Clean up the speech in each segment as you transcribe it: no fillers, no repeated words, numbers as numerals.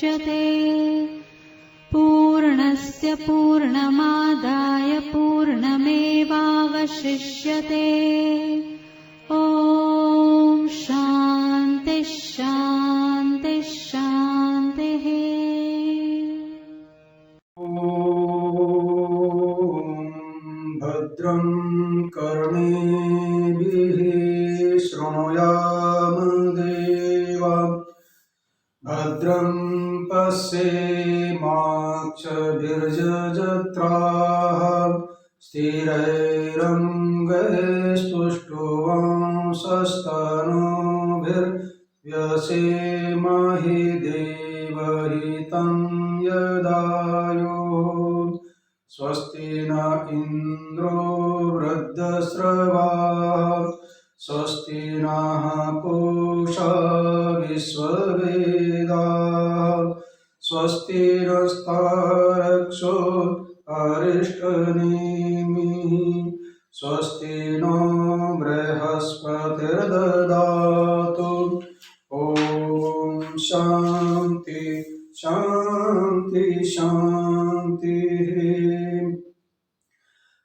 मुच्यते। पूर्णस्य पूर्णमादाय पूर्णमेवावशिष्यते। ॐ शान्ति शान्ति शान्तिः। भद्रं कर्णेभिः शृणुयाम देवा, भद्रं पश्येमाक्षभिर्यजत्राः स्थिरैरङ्गैस्तुष्टुवांसस्तनूभिर्व्यसेमहि देवहितं यदायुः। स्वस्ति न इन्द्रो वृद्धश्रवाः, स्वस्ति नः पूषा विश्ववेदाः, स्वस्ति नस्तारक्षो अरिष्टनेमिः, स्वस्ति नो बृहस्पतिर्ददातु। ॐ शान्ति शान्ति शान्तिः।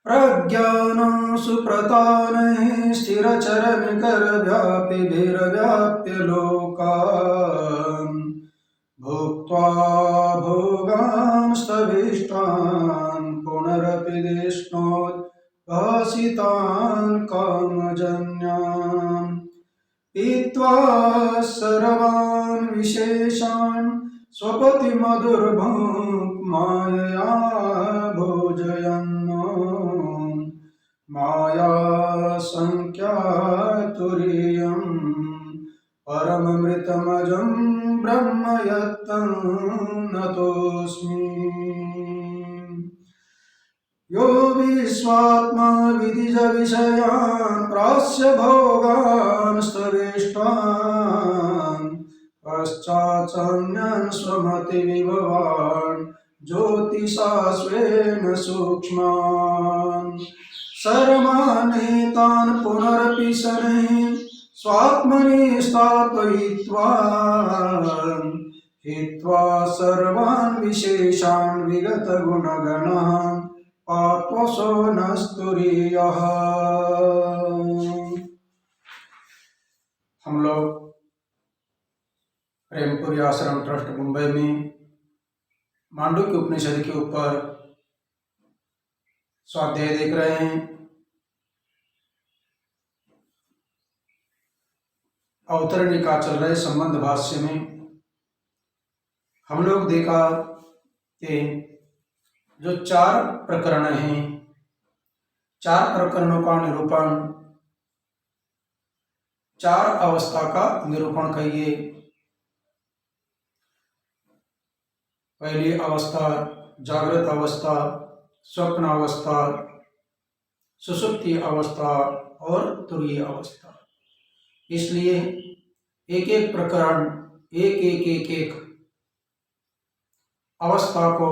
प्रज्ञानं सुप्रतानैः स्थिरचरनिकरव्यापिभिर्व्याप्य लोकान्, भुक्त्वा भोगांस्तविष्टान् पुनरपि विष्णोत् भासितान् कामजन्यान्। पीत्वा सर्वान् विशेषान् स्वपतिमधुरभुक् मायया भोजयन्नो, माया संख्यातुरीयं परममृतमजं ब्रह्म यत्तं नतोऽस्मि। यो विश्वात्मा विदिज विषयान् प्रास्य भोगान् स्तविष्टान्, पश्चात्सन्न्यन् स्वमतिविभवान् ज्योतिषा स्वेन सूक्ष्मान्। सर्वानेतान् पुनरपि शनैः स्वात्मनि स्थापयित्वा, हित्वा सर्वान् विशेषान् विगतगुणगणान् पापसो नस्तुरीयः। हम लोग प्रेमपुरी आश्रम ट्रस्ट मुंबई में मांडुक्य उपनिषद के ऊपर स्वाध्याय देख रहे हैं। अवतरणिका चल रहे संबंध भाष्य में हम लोग देखा कि जो 4 प्रकरण हैं, 4 प्रकरणों का निरूपण, 4 अवस्था का निरूपण कहिए। पहली अवस्था जागृत अवस्था, स्वप्न अवस्था, सुषुप्ति अवस्था और तुरीय अवस्था। इसलिए एक एक प्रकरण एक अवस्था को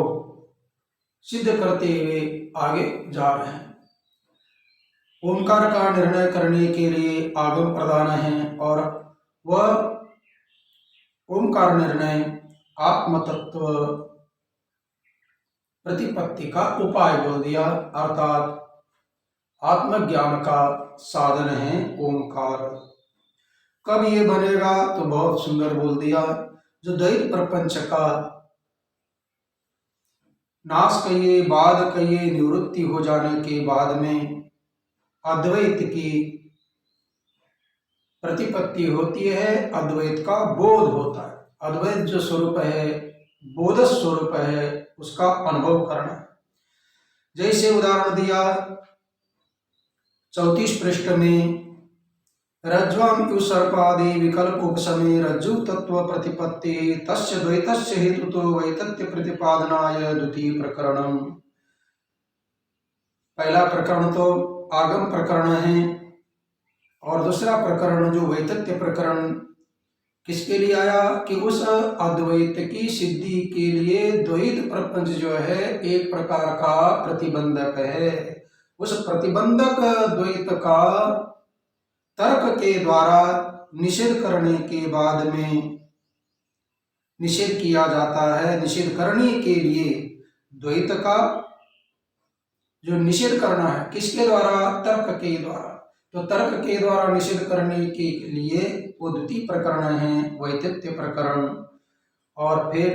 सिद्ध करते हुए आगे जा रहे हैं। ओंकार का निर्णय करने के लिए आगम प्रदान है और वह ओंकार निर्णय आत्म तत्व प्रतिपत्ति का उपाय बोल दिया, अर्थात आत्मज्ञान का साधन है ओंकार। कब ये बनेगा तो बहुत सुंदर बोल दिया। जो द्वैत प्रपंच का नाश कहिए, बाद कहिए, निवृत्ति हो जाने के बाद में अद्वैत की प्रतिपत्ति होती है, अद्वैत का बोध होता है। अद्वैत जो स्वरूप है, बोध स्वरूप है, उसका अनुभव करना। जैसे उदाहरण दिया 34 पृष्ठ में, रज्ज्वां यु सर्पादि विकल्प उपशमे रज्जु तत्व प्रतिपत्ति तस्य द्वैतस्य हेतुतो वैतत्य प्रतिपादनाय द्वितीय प्रकरणम। पहला प्रकरण तो आगम प्रकरण है और दूसरा प्रकरण जो वैतत्य प्रकरण किसके लिए आया कि उस अद्वैत की सिद्धि के लिए द्वैत प्रपंच जो है एक प्रकार का प्रतिबंधक है। उस प्रतिबंधक द्वैत का तर्क के द्वारा निषेध करने के बाद में निषेध किया जाता है। निषेध करने के लिए द्वैत का जो निषेध करना है किसके द्वारा? तर्क के द्वारा। तो तर्क के द्वारा निषेध करने के लिए वो द्वितीय प्रकरण है, वैतथ्य प्रकरण। और फिर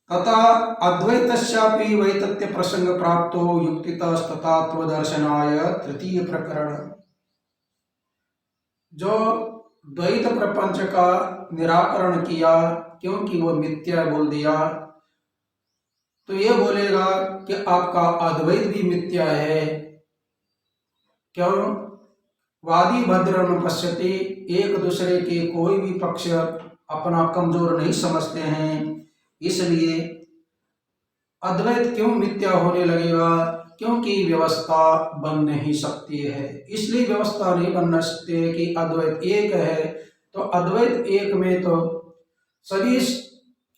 तथा अद्वैतस्यापि वैतथ्य प्रसंग प्राप्तो युक्तितस्तथात्वदर्शनाय तृतीय प्रकरण। जो द्वैत प्रपंच का निराकरण किया क्योंकि वो मिथ्या बोल दिया, तो ये बोलेगा कि आपका अद्वैत भी मिथ्या है। क्यों? वादी भद्र न पश्यति, एक दूसरे के कोई भी पक्ष अपना कमजोर नहीं समझते हैं, इसलिए अद्वैत क्यों मिथ्या होने लगेगा? क्योंकि व्यवस्था बन नहीं सकती है, इसलिए व्यवस्था नहीं बन सकती कि अद्वैत एक है। तो अद्वैत एक में तो सभी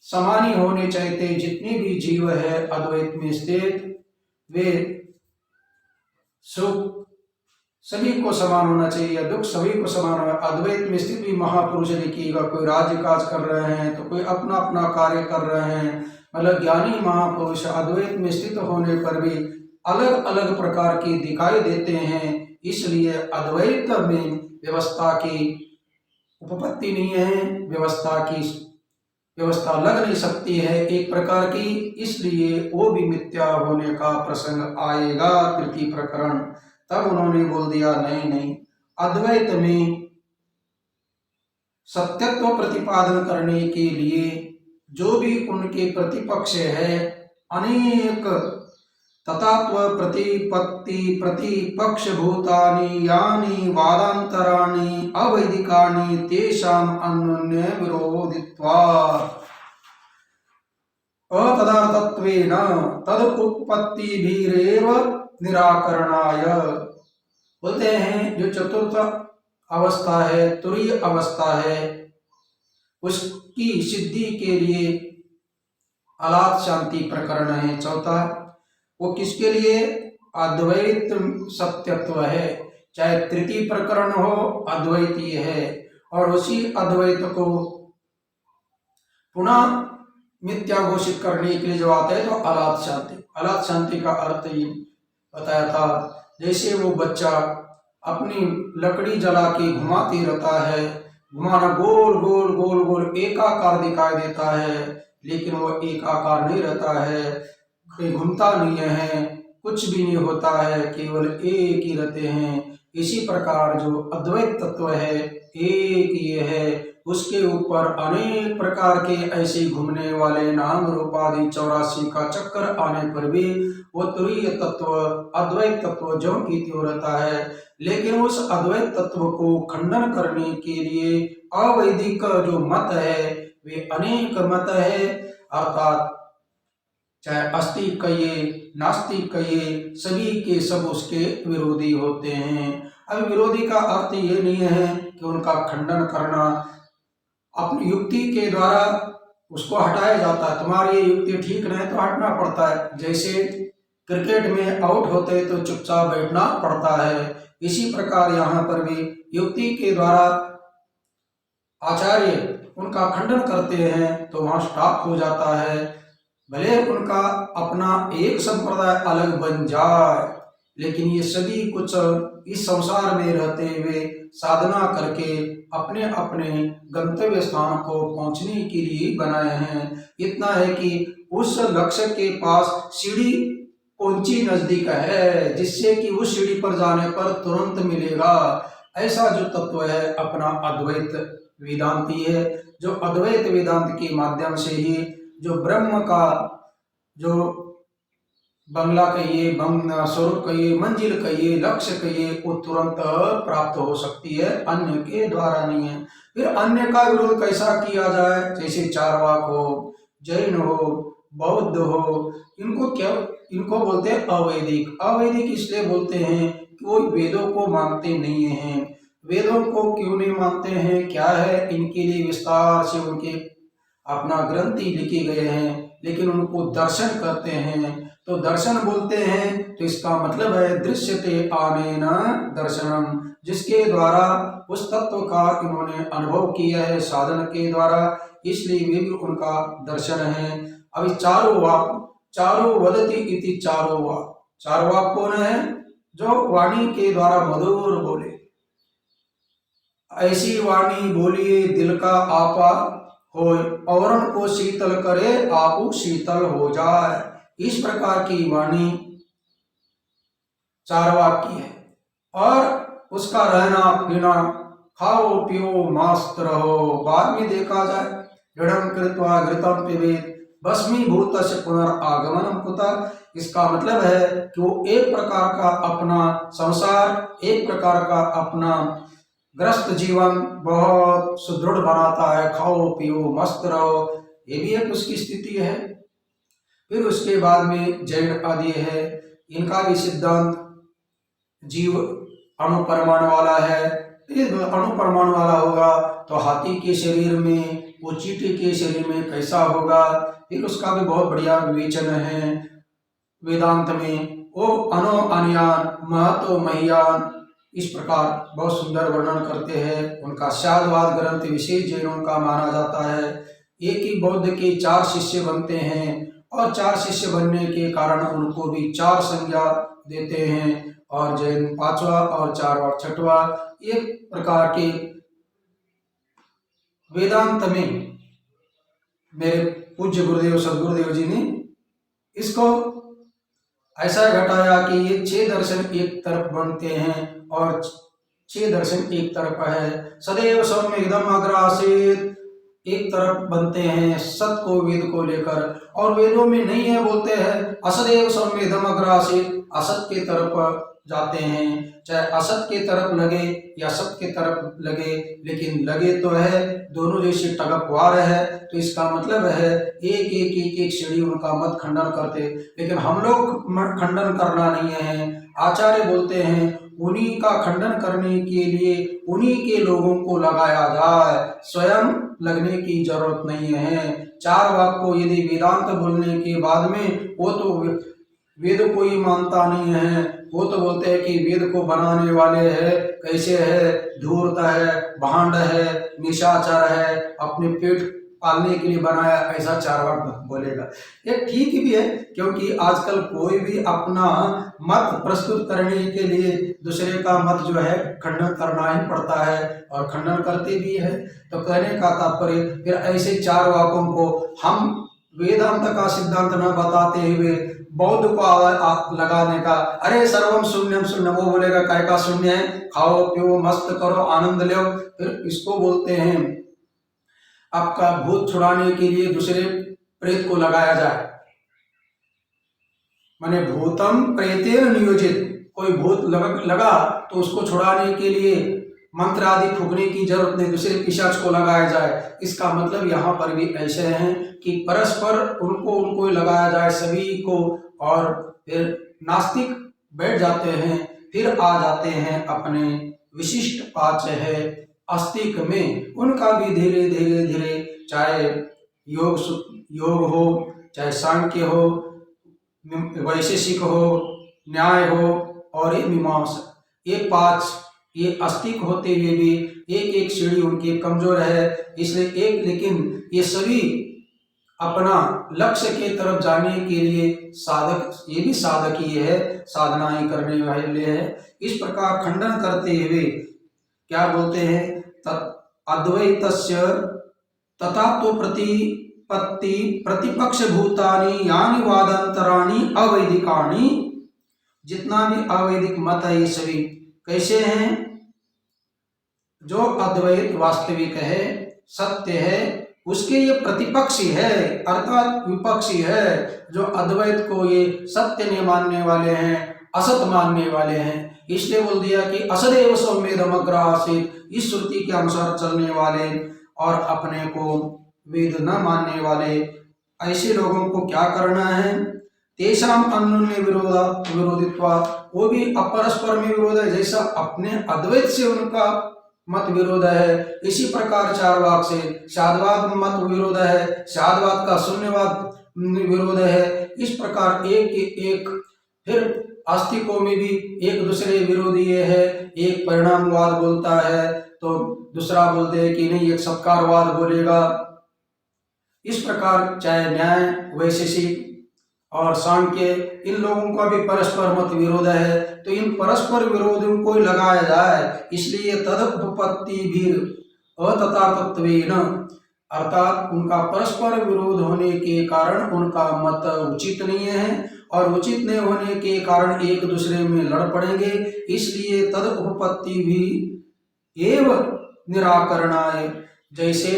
समान ही होने चाहिए। जितने भी जीव है अद्वैत में स्थित, वे सुख सभी को समान होना चाहिए, दुख सभी को समान होना। अद्वैत में स्थित भी महापुरुष देखिएगा, कोई राज्य काज कर रहे हैं तो कोई अपना अपना कार्य कर रहे हैं, मतलब ज्ञानी महापुरुष अद्वैत में स्थित होने पर भी अलग अलग प्रकार की दिखाई देते हैं। इसलिए अद्वैत में व्यवस्था की उपपत्ति नहीं है, व्यवस्था लग नहीं सकती है एक प्रकार की, इसलिए वो भी मिथ्या होने का प्रसंग आएगा तृतीय प्रकरण। तब उन्होंने बोल दिया नहीं, अद्वैत में सत्यत्व प्रतिपादन करने के लिए जो भी उनके प्रतिपक्ष है, अनेक तथात्व प्रतिपत्ति प्रतिपक्ष भूतानि यानि वादांतराणि अवैदिकानि तेषाम् अन्योन्य विरोधित्वात् अतदार्थत्वेन तदुत्पत्तिभिरेव निराकरणाय। बोलते हैं जो चतुर्थ अवस्था है, तुरीय अवस्था है, उसकी सिद्धि के लिए अलात शांति प्रकरण है चौथा। वो किसके लिए? अद्वैत सत्यत्व है। चाहे तृतीय प्रकरण हो, अद्वैतीय है, और उसी अद्वैत को पुनः मिथ्या घोषित करने के लिए जो आता है तो अलात शांति। अलात शांति का अर्थ ये बताया था, जैसे वो बच्चा अपनी लकड़ी जला के घुमाती रहता है, घुमाना गोल गोल गोल गोल एकाकार दिखाई देता है, लेकिन वो एकाकार नहीं रहता है, कोई घूमता नहीं है, कुछ भी नहीं होता है, केवल एक ही रहते हैं। इसी प्रकार जो अद्वैत तत्व है एक ये है, उसके ऊपर अनेक प्रकार के ऐसे घूमने वाले नाम रूपादि 84 का चक्कर आने पर भी वो तुरीय तत्व अद्वैत तत्व जो की त्यों रहता है। लेकिन उस अद्वैत तत्व को खंडन करने के लिए अवैदिक जो मत है वे अनेक मत है, अर्थात चाहे आस्तिक कहिए नास्तिक कहिए, सभी के सब उसके विरोधी होते हैं। अब विरोधी का अर्थ ये नहीं है कि उनका खंडन करना, अपनी युक्ति के द्वारा उसको हटाया जाता है। तुम्हारी ये युक्ति ठीक नहीं तो हटना पड़ता है। जैसे क्रिकेट में आउट होते तो चुपचाप बैठना पड़ता है, इसी प्रकार यहाँ पर भी युक्ति के द्वारा आचार्य उनका खंडन करते हैं तो वहाँ स्टॉप हो जाता है। भले उनका अपना एक संप्रदाय अलग बन जाए, लेकिन ये सभी कुछ इस संसार में रहते हुए साधना करके अपने अपने गंतव्य स्थान को पहुंचने के लिए बनाए हैं। इतना है कि उस लक्ष्य के पास सीढ़ी ऊंची नजदीक है, जिससे कि उस सीढ़ी पर जाने पर तुरंत मिलेगा। ऐसा जो तत्व है अपना अद्वैत वेदांती है, जो अद्वैत वेदांत के माध्यम से ही जो ब्रह्म का जो बंगला कहिए, स्वरूप कहिए, मंजिल कहिए, लक्ष्य कहिए, वो तुरंत प्राप्त हो सकती है, अन्य के द्वारा नहीं है। फिर अन्य का विरोध कैसा किया जाए? जैसे चारवाक हो, जैन हो, बौद्ध हो, इनको बोलते हैं अवैदिक। अवैदिक इसलिए बोलते हैं कि वो वेदों को मानते नहीं हैं। वेदों को क्यों नहीं मानते हैं? क्या है इनके लिए विस्तार से उनके अपना ग्रंथि लिखे गए हैं, लेकिन उनको दर्शन करते हैं तो दर्शन बोलते हैं, तो इसका मतलब है दृश्यते आनेन दर्शनम, जिसके द्वारा उस तत्व का इन्होंने अनुभव किया है साधन के द्वारा। इसलिए वे भी उनका दर्शन है। अभी चारों वदति इति चारों वाक कौन है? जो वाणी के द्वारा मधुर बोले, ऐसी वाणी बोलिए दिल का आपा होय, औरन को शीतल करे आपू शीतल हो जाए। इस प्रकार की वाणी चारवाक की है। और उसका रहना पीना, खाओ पियो मस्त रहो। बाद में देखा जाए, दृढ़ं कृत्वा घृतं पिबेत भस्मीभूतस्य पुनरागमनं कुतः। इसका मतलब है कि वो एक प्रकार का अपना संसार, एक प्रकार का अपना ग्रस्त जीवन बहुत सुदृढ़ बनाता है। खाओ पियो मस्त रहो, ये भी एक उसकी स्थिति है। फिर उसके बाद में जैन आदि है, इनका भी सिद्धांत जीव अणुपरमाणु वाला है। अणुपरमाणु वाला होगा तो हाथी के शरीर में, वो चींटी के शरीर में कैसा होगा, फिर उसका भी बहुत बढ़िया विवेचन है वेदांत में। ओ अनो अनयान महतो महियान, इस प्रकार बहुत सुंदर वर्णन करते हैं। उनका शादवाद ग्रंथ विशेष जैनों का माना जाता है। एक ही बौद्ध के 4 शिष्य बनते हैं और 4 शिष्य बनने के कारण उनको भी 4 संज्ञा देते हैं, और जैन 5वां और 4वां 6वां। एक प्रकार के वेदांत में मेरे पूज्य गुरुदेव सदगुरुदेव जी ने इसको ऐसा घटाया कि ये 6 दर्शन एक तरफ बनते हैं और 6 दर्शन एक तरफ है। सदैव सौम्य इदम अग्रासीत एक तरफ बनते हैं सत को, वेद को लेकर, और वेदों में नहीं है बोलते हैं असदैव सौम्य इदम अग्रासीत, असत के तरफ जाते हैं। चाहे असत के तरफ लगे या सत के तरफ लगे, लेकिन लगे तो है, दोनों जैसे टगकवार है। तो इसका मतलब है एक सीढ़ी उनका मत खंडन करते, लेकिन हम लोग खंडन करना नहीं है। आचार्य बोलते हैं उन्हीं का खंडन करने के लिए उन्हीं के लोगों को लगाया जाए, स्वयं लगने की जरूरत नहीं है। 4 वाक को यदि वेदांत बोलने के बाद में, वो तो वेद को ही मानता नहीं है, वो तो बोलते हैं कि वेद को बनाने वाले है कैसे है, धूर्त है, भांड है, निशाचर है, अपने पेट पालने के लिए बनाया, ऐसा 4 वाक बोलेगा। ये ठीक भी है, क्योंकि आजकल कोई भी अपना मत प्रस्तुत करने के लिए दूसरे का मत जो है खंडन करना ही पड़ता है, और खंडन करते भी है। तो कहने का तात्पर्य, फिर ऐसे 4 वाकों को हम वेदांत का सिद्धांत न बताते हुए बौद्ध को लगाने का, अरे सर्वम शून्यम शून्य, वो बोलेगा काय का शून्य है, खाओ पियो मस्त करो आनंद लो। फिर इसको बोलते हैं आपका भूत छुड़ाने के लिए दूसरे प्रेत को लगाया जाए, माने भूतम प्रेतेर नियोजित, कोई भूत लगा तो उसको छुड़ाने के लिए मंत्र आदि फूकने की जरूरत नहीं, दूसरे पिशाच को लगाया जाए। इसका मतलब यहाँ पर भी ऐसे हैं कि परस्पर उनको लगाया जाए सभी को, और फिर नास्तिक बैठ जाते हैं, फिर आ जाते हैं अपने विशिष्ट पांच है आस्तिक में। उनका भी धीरे धीरे चाहे योग हो, चाहे सांख्य हो, वैशेषिक हो, न्याय हो और ये मीमांसा, ये 5 ये आस्तिक होते हुए भी एक सीढ़ी उनकी कमजोर है। इसलिए लेकिन ये सभी अपना लक्ष्य के तरफ जाने के लिए साधक, ये भी साधक ही है, साधना ही करने वाले है। इस प्रकार खंडन करते हुए क्या बोलते हैं, अद्वैतस्य तथा तो प्रतिपत्ति प्रतिपक्ष भूतानि यानि वादांतराणि अवैदिकानि, जितना भी अवैदिक मत है ये सभी कैसे हैं, जो अद्वैत वास्तविक है, सत्य है, उसके ये प्रतिपक्षी है अर्थात विपक्षी है। जो अद्वैत को ये सत्य नहीं मानने वाले हैं, असत मानने वाले हैं, इसलिए बोल दिया कि असदेव सौम्येदम अग्रासीत, इस श्रुति के अनुसार चलने वाले और अपने को वेद न मानने वाले ऐसे लोगों को क्या करना है, तेषाम अन्योन्य विरोधित्वा, वो भी अपरस्पर में विरोध है, जैसा अपने अद्वैत से उनका मत विरोध है, इसी प्रकार 4 वाक से शादवाद मत विरोध है, शादवाद का शून्यवाद विरोध है। इस प्रकार एक फिर आस्तिकों में भी एक दूसरे विरोधी है, एक परिणामवाद बोलता है तो दूसरा बोलते हैं कि नहीं एक सत्कारवाद बोलेगा, इस प्रकार चाहे न्याय, वैशेषिक और सांख्य, इन लोगों का भी परस्पर मत विरोध है। तो इन परस्पर विरोधों को लगाया जाए, इसलिए तदुपपत्ति भी अतथातत्वेन, अर्थात उनका परस्पर विरोध होने के कारण उनका मत उचित नहीं है, और उचित नहीं होने के कारण एक दूसरे में लड़ पड़ेंगे। इसलिए तदुपपत्ति भी एव निराकरणाय, जैसे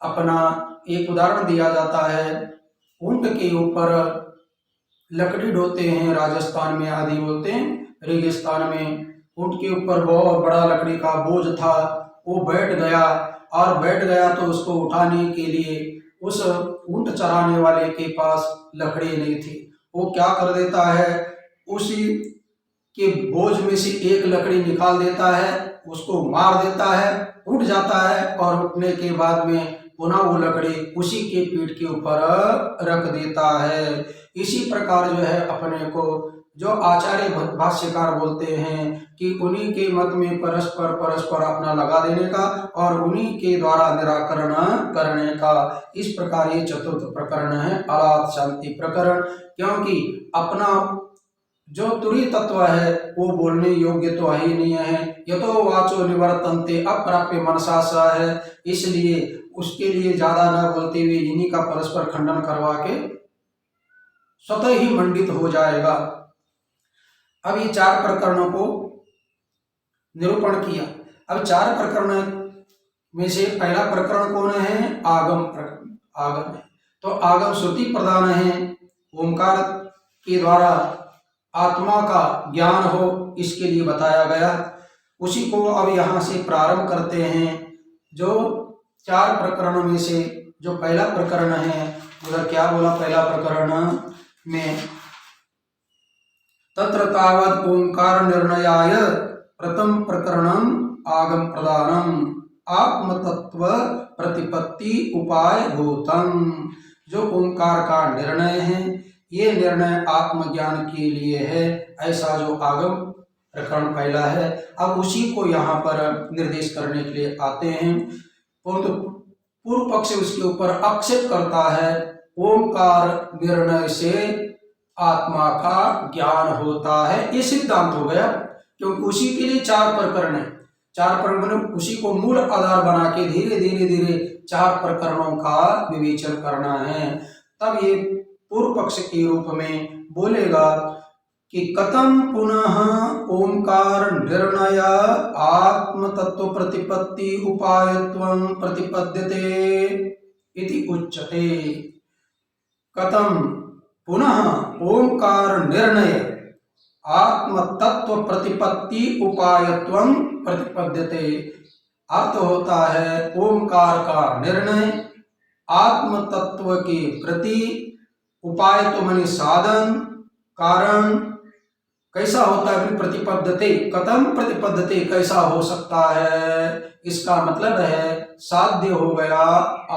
अपना एक उदाहरण दिया जाता है, ऊंट के ऊपर लकड़ी ढोते हैं, राजस्थान में आदि बोलते हैं, रेगिस्तान में ऊंट के ऊपर बहुत बड़ा लकड़ी का बोझ था, वो बैठ गया तो उसको उठाने के लिए उस ऊंट चराने वाले के पास लकड़ी नहीं थी। वो क्या कर देता है, उसी के बोझ में से एक लकड़ी निकाल देता है, उसको मार देता है, उठ जाता है, और उठने के बाद में पुनः वो लकड़ी उसी के पीठ के ऊपर रख देता है। इसी प्रकार जो है अपने को जो आचार्य भाष्यकार बोलते हैं कि उन्हीं के मत में परस्पर अपना लगा देने का और उन्हीं के द्वारा निराकरण करने का। इस प्रकार ये चतुर्थ प्रकरण है अलात शांति प्रकरण, क्योंकि अपना जो तुरी तत्व है वो बोलने योग्य तो ही नहीं है। यतो वाचो निवर्तन्ते अप्राप्य मनसा स है, इसलिए उसके लिए ज्यादा न बोलते हुए इन्हीं का परस्पर खंडन करवा के स्वतः ही मंडित हो जाएगा। अब ये 4 प्रकरणों को निरूपण किया। अब 4 प्रकरण में से पहला प्रकरण कौन है, आगम प्रकरण। आगम है तो आगम श्रुति प्रधान है, ओंकार के द्वारा आत्मा का ज्ञान हो, इसके लिए बताया गया। उसी को अब यहाँ से प्रारंभ करते हैं। जो 4 प्रकरणों में से जो पहला प्रकरण है, उधर क्या बोला पहला प्रकरण में, तत्र तावत् ओंकार निर्णयाय प्रथम प्रकरणम आगम प्रदानम आत्मतत्व प्रतिपत्ति उपाय भूतम। जो ओंकार का निर्णय है, ये निर्णय आत्मज्ञान के लिए है, ऐसा जो आगम प्रकरण पहला है। अब उसी को यहाँ पर निर्देश करने के लिए आते हैं। परंतु पूर्व पक्ष उसके ऊपर आक्षेप करता है, ओंकार निर्णय से आत्मा का ज्ञान होता है, ये सिद्धांत हो गया, क्योंकि उसी के लिए 4 प्रकरण है। 4 प्रकरण उसी को मूल आधार बना के धीरे धीरे 4 प्रकरणों का विवेचन करना है। तब ये पूर्व पक्ष के रूप में बोलेगा कि कथम पुनः ओंकार निर्णय आत्म तत्व प्रतिपत्ति उपायत्वं प्रतिपद्यते इति उच्यते। कथम पुनः ओंकार निर्णय आत्म तत्व प्रतिपत्ति उपायत्वं प्रतिपद्यते, अर्थ होता है ओंकार का निर्णय आत्म तत्व के प्रति, उपाय तो माने साधन, कारण कैसा होता है, प्रतिपद्यते, कथम प्रतिपद्यते कैसा हो सकता है, इसका मतलब है साध्य हो गया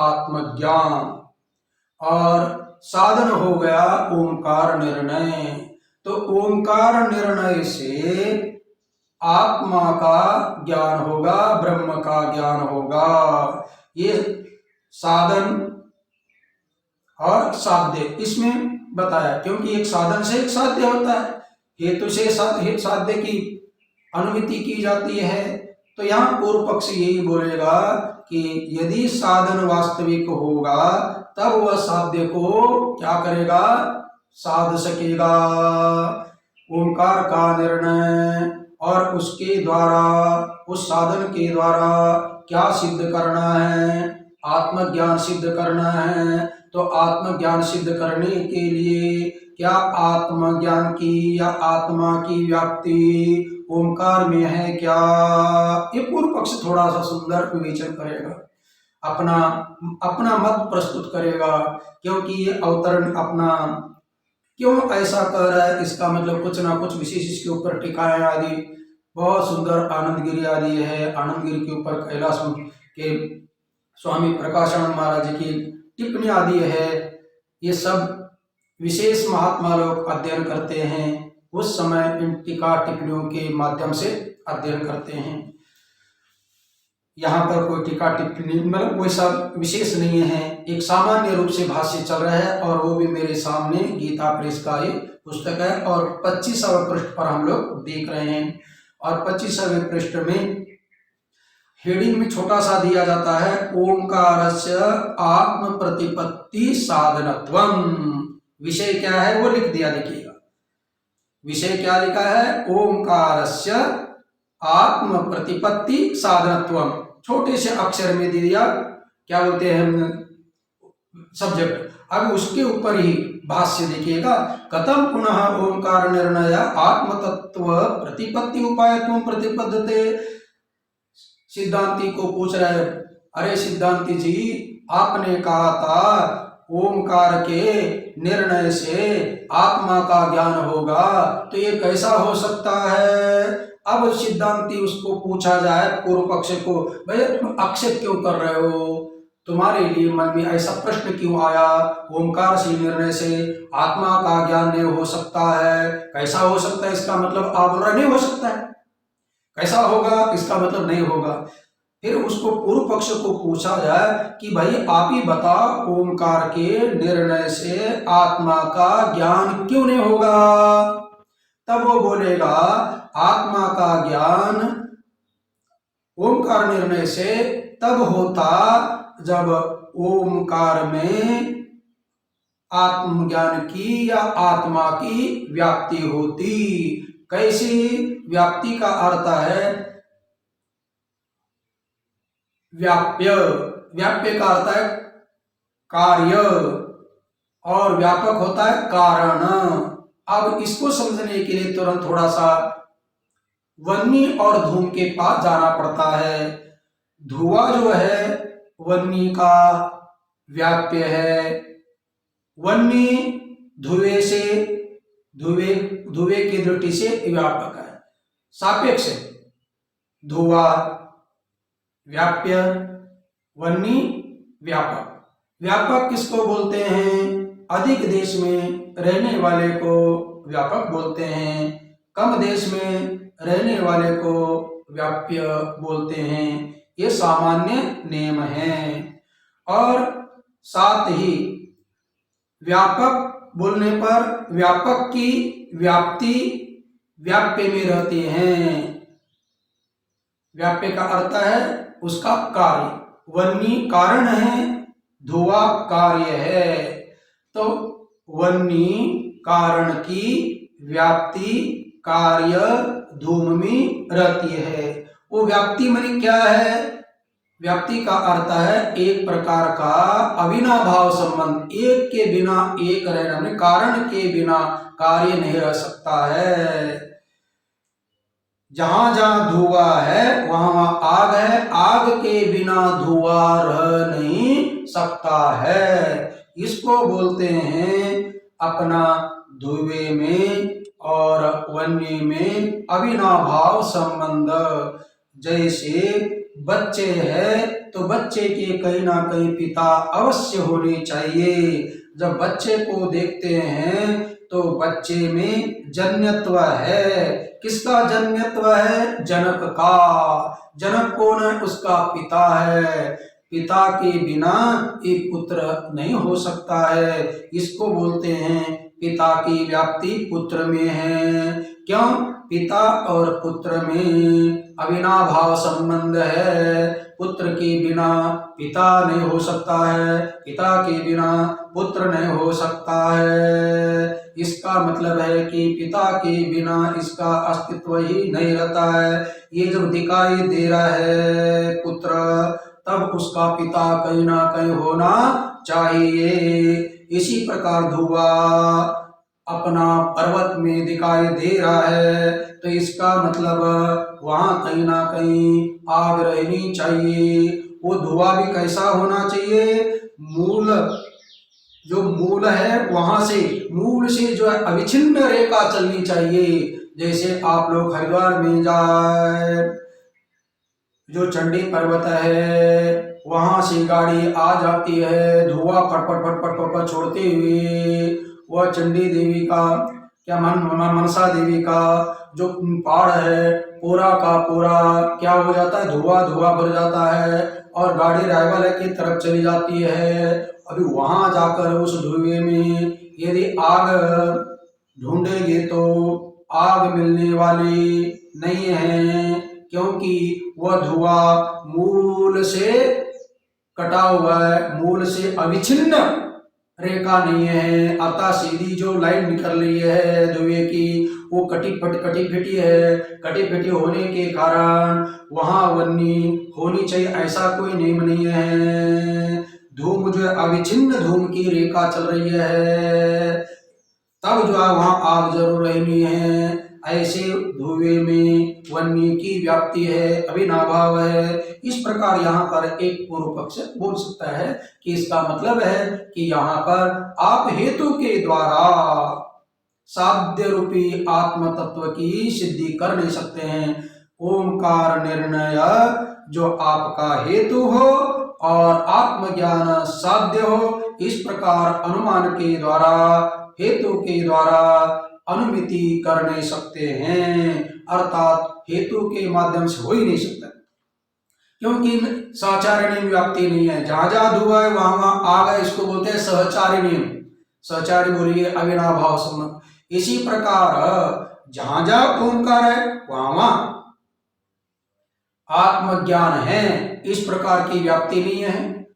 आत्मज्ञान और साधन हो गया ओंकार निर्णय। तो ओंकार निर्णय से आत्मा का ज्ञान होगा, ब्रह्म का ज्ञान होगा। ये साधन और साध्य इसमें बताया, क्योंकि एक साधन से एक साध्य होता है, हेतु से साध्य की अनुमति की जाती है। तो यहाँ पूर्व पक्ष यही बोलेगा कि यदि साधन वास्तविक होगा तब वह साध्य को क्या करेगा, साध सकेगा। ओंकार का निर्णय और उसके द्वारा, उस साधन के द्वारा क्या सिद्ध करना है, आत्मज्ञान सिद्ध करना है। तो आत्मज्ञान सिद्ध करने के लिए क्या आत्मज्ञान की या आत्मा की व्याप्ति ओंकार में है क्या, ये पूर्व पक्ष थोड़ा सा सुंदर विवेचन करेगा, अपना मत प्रस्तुत करेगा। क्योंकि ये अवतरण अपना क्यों ऐसा कर रहा है, इसका मतलब कुछ ना कुछ विशेष इसके ऊपर टिकाएं आदि बहुत सुंदर आनंदगिरी आदि है। आनंदगिरी के ऊपर कैलाश के स्वामी प्रकाशानंद महाराज की टिप्पणी आदि है। ये सब विशेष महात्मा लोग अध्ययन करते हैं, उस समय इन टीका टिप्पणियों के माध्यम से अध्ययन करते हैं। यहाँ पर कोई टीका टिप्पणी मतलब कोई सब विशेष नहीं है, एक सामान्य रूप से भाष्य चल रहा है और वो भी मेरे सामने गीता प्रेस का एक पुस्तक है और 25वें पृष्ठ पर हम लोग देख रहे हैं। और 25वें पृष्ठ में हेडिंग में छोटा सा दिया जाता है ओंकारस्य आत्म प्रतिपत्ति साधनत्वम। विषय क्या है वो लिख दिया, देखिएगा विषय क्या लिखा है, ओंकारस्य आत्म प्रतिपत्ति साधनत्वम। छोटे से अक्षर में दे दिया, क्या बोलते हैं सब्जेक्ट। अब उसके ऊपर ही भाष्य देखिएगा, कथम पुनः ओंकार निर्णय आत्म तत्व प्रतिपत्ति उपायत्वं प्रतिपद्यते। सिद्धांती को पूछ रहे, अरे सिद्धांती जी आपने कहा था ओंकार के निर्णय से आत्मा का ज्ञान होगा, तो ये कैसा हो सकता है। अब सिद्धांती उसको पूछा जाए पूर्व पक्ष को, भैया तुम आक्षेप क्यों कर रहे हो, तुम्हारे लिए मन में ऐसा प्रश्न क्यों आया, ओंकार से निर्णय से आत्मा का ज्ञान नहीं हो सकता है, कैसा हो सकता है, इसका मतलब आप बोल रहे नहीं हो सकता है, कैसा होगा इसका मतलब नहीं होगा। फिर उसको पूर्व पक्ष को पूछा जाए कि भाई आप ही बताओ ओंकार के निर्णय से आत्मा का ज्ञान क्यों नहीं होगा। तब वो बोलेगा आत्मा का ज्ञान ओंकार निर्णय से तब होता जब ओंकार में आत्मज्ञान की या आत्मा की व्याप्ति होती। कैसी व्याप्ति का अर्थ है व्याप्य, व्याप्य का अर्थ है कार्य और व्यापक होता है कारण। अब इसको समझने के लिए तुरंत थोड़ा सा वन्नी और धूम के पास जाना पड़ता है। धुआं जो है वन्नी का व्याप्य है, वन्नी धुएं से धुएं की दृष्टि से व्यापक है, सापेक्ष धुआं व्याप्य, वन्नी व्यापक। व्यापक किसको बोलते हैं, अधिक देश में रहने वाले को व्यापक बोलते हैं, कम देश में रहने वाले को व्याप्य बोलते हैं। ये सामान्य नियम है। और साथ ही व्यापक बोलने पर व्यापक की व्याप्ति व्याप्य में रहती है। व्याप्य का अर्थ है उसका कार्य, वन्नी कारण है, धुआं कार्य है। तो वन्नी कारण की व्याप्ति कार्य धूम में रहती है। वो व्याप्ति माने क्या है, व्याप्ति का अर्थ है एक प्रकार का अविनाभाव संबंध, एक के बिना एक रहना, कारण के बिना कार्य नहीं रह सकता है। जहां जहां धुआं है वहां वहां आग है, आग के बिना धुआं रह नहीं सकता है। इसको बोलते हैं अपना धुएं में और वन्य में अविनाभाव संबंध। जैसे बच्चे हैं तो बच्चे के कहीं ना कहीं पिता अवश्य होने चाहिए। जब बच्चे को देखते हैं तो बच्चे में जन्यत्व है। किसका जन्यत्व है, जनक का। जनक कौन है, उसका पिता है। पिता के बिना एक पुत्र नहीं हो सकता है। इसको बोलते हैं पिता की व्याप्ति पुत्र में है। क्यों, पिता और पुत्र में अविनाभाव संबंध है। पुत्र के बिना पिता नहीं हो सकता है, पिता के बिना पुत्र नहीं हो सकता है। इसका मतलब है कि पिता के बिना इसका अस्तित्व ही नहीं रहता है। ये जब दिखाई दे रहा है पुत्र, तब उसका पिता कहीं ना कहीं होना चाहिए। इसी प्रकार धुआं अपना पर्वत में दिखाई दे रहा है तो इसका मतलब वहां कहीं ना कहीं आग रहनी चाहिए। वो धुआं भी कैसा होना चाहिए, मूल जो मूल है वहां से, मूल से जो है अविच्छिन्न रेखा चलनी चाहिए। जैसे आप लोग हरिद्वार में जाए, जो चंडी पर्वत है वहां से गाड़ी आ जाती है, धुआं फटफट फटफट फटफट छोड़ते हुए। वह चंडी देवी का क्या मनसा देवी का जो पहाड़ है पूरा का पूरा क्या हो जाता है, धुआं धुआं भर जाता है। और गाड़ी रायवाला की तरफ चली जाती है। अभी वहां जाकर उस धुएं में यदि आग ढूंढेंगे तो आग मिलने वाली नहीं है, क्योंकि वह धुआं मूल से कटा हुआ है, मूल से अविच्छिन्न रेखा नहीं है। अतः सीधी जो लाइन निकल रही है धुएं की वो कटी फिटी है। कटी फिटी होने के कारण वहां वन्नी होनी चाहिए ऐसा कोई नियम नहीं है। धूम जो है अविच्छिन्न धूम की रेखा चल रही है, तब जो है वहां आग जरूर रहनी है। ऐसे धुएं में वन्य की व्याप्ति है, अविनाभाव है। इस प्रकार यहाँ पर एक पूर्व पक्ष बोल सकता है कि इसका मतलब है कि यहाँ पर आप हेतु के द्वारा साध्य रूपी आत्म तत्व की सिद्धि कर नहीं सकते हैं। ओमकार निर्णय जो आपका हेतु हो और आत्मज्ञान साध्य हो, इस प्रकार अनुमान के द्वारा हेतु के द्वारा अनुमिति कर नहीं सकते हैं, अर्थात हेतु के माध्यम से हो ही नहीं सकता, क्योंकि सहचारिणी व्याप्ति नहीं है। जहां जहां धुआं है वहां वहां आग है, इसको बोलते हैं सहचारिणी। सहचारी बोलिए अविनाभाव संबंध। इसी प्रकार जहां जहां ओंकार है वहां वहां आत्मज्ञान है, इस प्रकार की व्याप्ति नहीं है।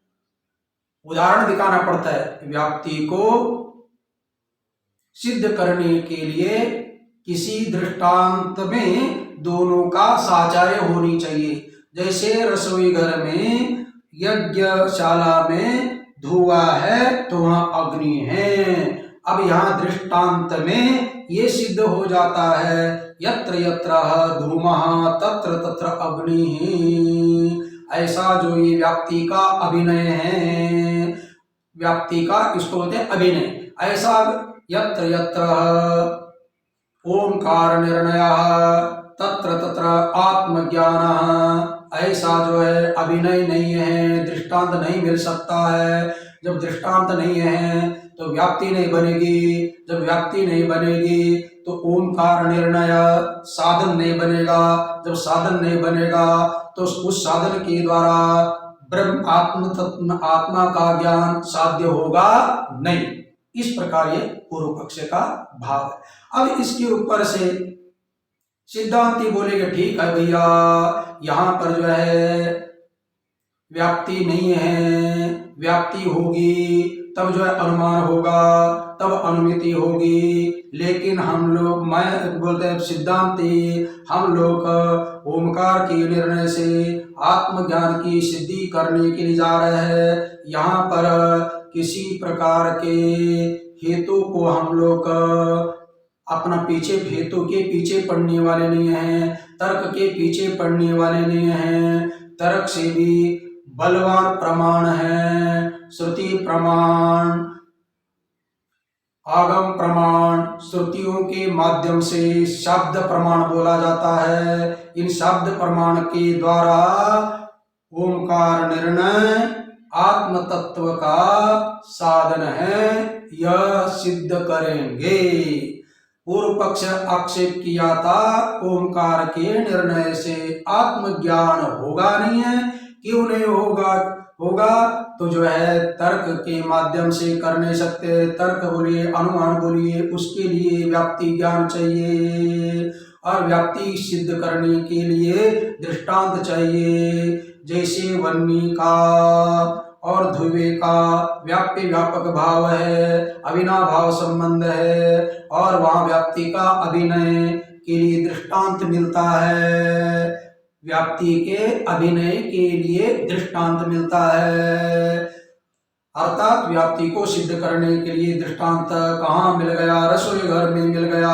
उदाहरण दिखाना पड़ता है। व्याप्ति को सिद्ध करने के लिए किसी दृष्टांत में दोनों का साचार्य होनी चाहिए। जैसे रसोई घर में यज्ञशाला में धुआं है तो वहां अग्नि है। अब यहाँ दृष्टांत में ये सिद्ध हो जाता है यत्र यत्र धूमः तत्र तत्र अग्नि। ऐसा जो ये व्याप्ति का अभिनय है, व्याप्ति का इसको बोलते हैं अभिनय। ऐसा यत्र यत्र ओंकार निर्णय तत्र तत्र आत्मज्ञान, ऐसा जो है अभिनय नहीं है, दृष्टांत नहीं मिल सकता है। जब दृष्टांत नहीं है तो व्याप्ति नहीं बनेगी। जब व्याप्ति नहीं बनेगी तो ओंकार निर्णय साधन नहीं बनेगा। जब साधन नहीं बनेगा तो उस साधन के द्वारा ब्रह्म आत्मा का ज्ञान साध्य होगा नहीं। इस प्रकार ये पूर्व पक्ष का भाव है। अब इसके ऊपर से सिद्धांती बोलेंगे ठीक है भैया, यहाँ पर जो है व्याप्ति नहीं है, व्याप्ति होगी तब जो है अनुमान होगा, तब अनुमिति होगी। लेकिन हम लोग, मैं बोलते हैं सिद्धांती, हम लोग ओमकार के निर्णय से आत्मज्ञान की सिद्धि करने के लिए जा रहे हैं। यहाँ पर किसी प्रकार के हेतु को हम लोग अपना पीछे, हेतु के पीछे पड़ने वाले नहीं हैं, तर्क के पीछे पड़ने वाले नहीं हैं। तर्क से भी बलवान प्रमाण है, श्रुति प्रमाण, आगम प्रमाण। श्रुतियों के माध्यम से शब्द प्रमाण बोला जाता है। इन शब्द प्रमाण के द्वारा ओंकार निर्णय आत्म तत्व का साधन है, यह सिद्ध करेंगे। पूर्व पक्ष आक्षेप किया था ओंकार के निर्णय से आत्मज्ञान होगा नहीं है। क्यों नहीं होगा? होगा तो जो है तर्क के माध्यम से कर नहीं सकते। तर्क बोलिए, अनुमान बोलिए, उसके लिए व्याप्ति ज्ञान चाहिए और व्याप्ति सिद्ध करने के लिए दृष्टांत चाहिए। जैसे वन्नी का और धुएं का व्याप्ति व्यापक भाव है, अविनाभाव संबंध है, और वहां व्याप्ति का अभिनय के लिए दृष्टांत मिलता है। व्याप्ति के अभिनय के लिए दृष्टांत मिलता है, अर्थात व्याप्ति को सिद्ध करने के लिए दृष्टांत कहाँ मिल गया? रसोई घर में मिल गया।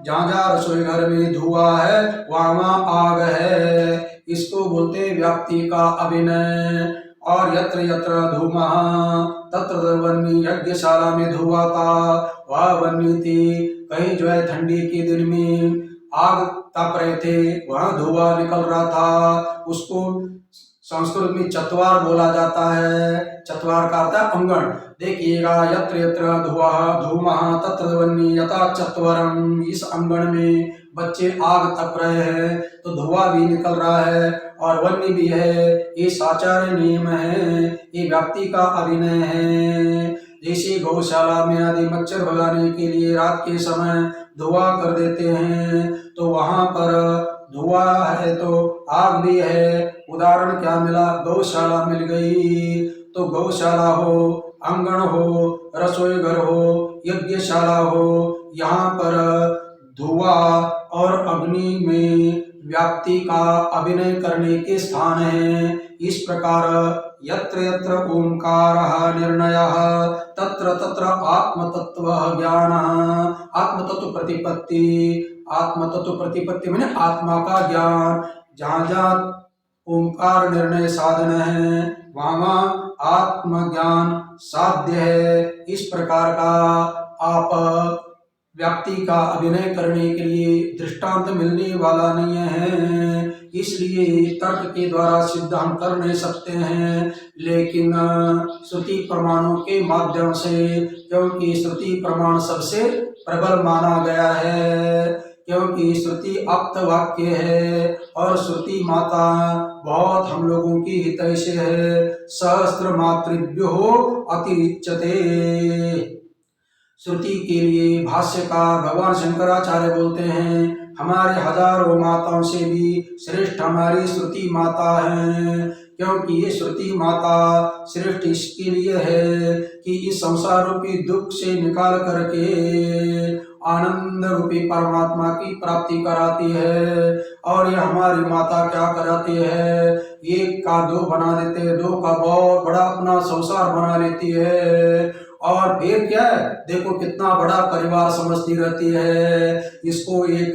जहाँ जहाँ रसोई घर में धुआं है वहाँ वहाँ आग है, इसको बोलते व्याप्ति का अभिनय। और यत्र यत्र धूमः तत्र वन्नी, यज्ञशाला में धुआं था वह वन्नी थी। कहीं जो है ठंडी के दिन में आग तप रहे थे, वहां धुआं निकल रहा था, उसको संस्कृत में चत्वार बोला जाता है। चत्वार का अर्थ है अंगण। देखिएगा, यत्र यत्र धुआं धूमः तत्र वह्नि यथा चत्वरम। इस अंगण में बच्चे आग तप रहे हैं तो धुआं भी निकल रहा है और वह्नि भी है। ये साचार्य नियम है, ये व्यक्ति का अभिनय है। जैसे गौशाला में आदि मच्छर भगाने के लिए रात के समय धुआं कर देते हैं, तो वहां पर धुआं है तो आग भी है। उदाहरण क्या मिला? गौशाला मिल गई। तो गौशाला हो, आंगन हो, रसोई घर हो, यज्ञशाला हो, यहाँ पर धुआं और अग्नि में व्याप्ति का अभिनय करने के स्थान है। इस प्रकार यत्र यत्र ओंकारः निर्णयः तत्र तत्र आत्मतत्व ज्ञान। आत्मतत्व प्रतिपत्ति, आत्मतत्व प्रतिपत्ति मैंने आत्मा का ज्ञान। जहाँ जहाँ ओंकार निर्णय साधन है वहाँ आत्मज्ञान साध्य है। इस प्रकार का आप व्यक्ति का अभिनय करने के लिए दृष्टांत मिलने वाला नहीं है, इसलिए तर्क के द्वारा सिद्ध हम कर नहीं सकते हैं, लेकिन श्रुति प्रमाणों के माध्यम से, क्योंकि श्रुति प्रमाण सबसे प्रबल माना गया है, क्योंकि श्रुति अप्त वाक्य है और श्रुति माता बहुत हम लोगों की हितैषी है। सहस्त्र मातृभ्यो अतिरिच्यते। श्रुति के लिए भाष्यकार भगवान शंकराचार्य बोलते हैं, हमारे हजारों माताओं से भी श्रेष्ठ हमारी श्रुति माता है, क्योंकि ये श्रुति माता श्रेष्ठ इसके लिए है कि इस संसार रूपी दुख से निकाल करके आनंद रूपी परमात्मा की प्राप्ति कराती है। और ये हमारी माता क्या कराती है? एक का दो बना देते हैं, दो का बहुत बड़ा अपना संसार बना लेती है और फिर क्या है, देखो कितना बड़ा परिवार समझती रहती है। इसको एक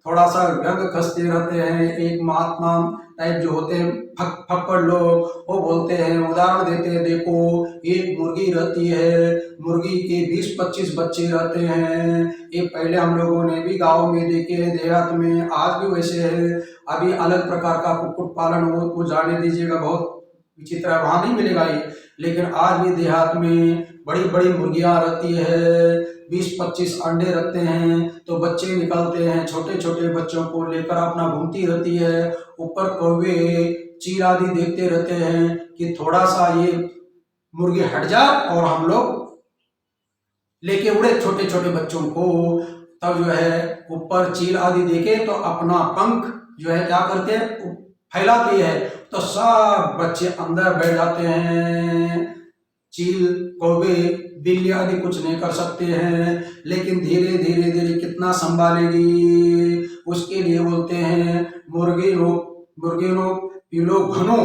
थोड़ा सा व्यंग कसते रहते हैं। एक महात्मा टाइप जो होते हैं फक्कड़ लोग, वो बोलते हैं, उदाहरण देते हैं, देखो एक मुर्गी रहती है, मुर्गी के 20-25 बच्चे रहते हैं। ये पहले हम लोगों ने भी गाँव में देखे हैं, देहात में आज भी वैसे है। अभी अलग प्रकार का कुक्कुट पालन वो जाने दीजिएगा, बहुत विचित्र है, वहाँ नहीं मिलेगा ये, लेकिन आज भी देहात में बड़ी बड़ी मुर्गियां रहती है, 20-25 अंडे रखते हैं, तो बच्चे निकलते हैं, छोटे छोटे बच्चों को लेकर अपना घूमती रहती है। ऊपर कौवे चील आदि देखते रहते हैं कि थोड़ा सा ये मुर्गी हट जाए और हम लोग लेके उड़े छोटे छोटे बच्चों को। तब जो है ऊपर चील आदि देखे तो अपना पंख जो है क्या करते हैं, फैलाती है, तो सब बच्चे अंदर बैठ जाते हैं। चील कौवे बिल्ली आदि कुछ नहीं कर सकते हैं, लेकिन धीरे धीरे धीरे कितना संभालेगी, उसके लिए बोलते हैं मुर्गे लोग पिलो घनो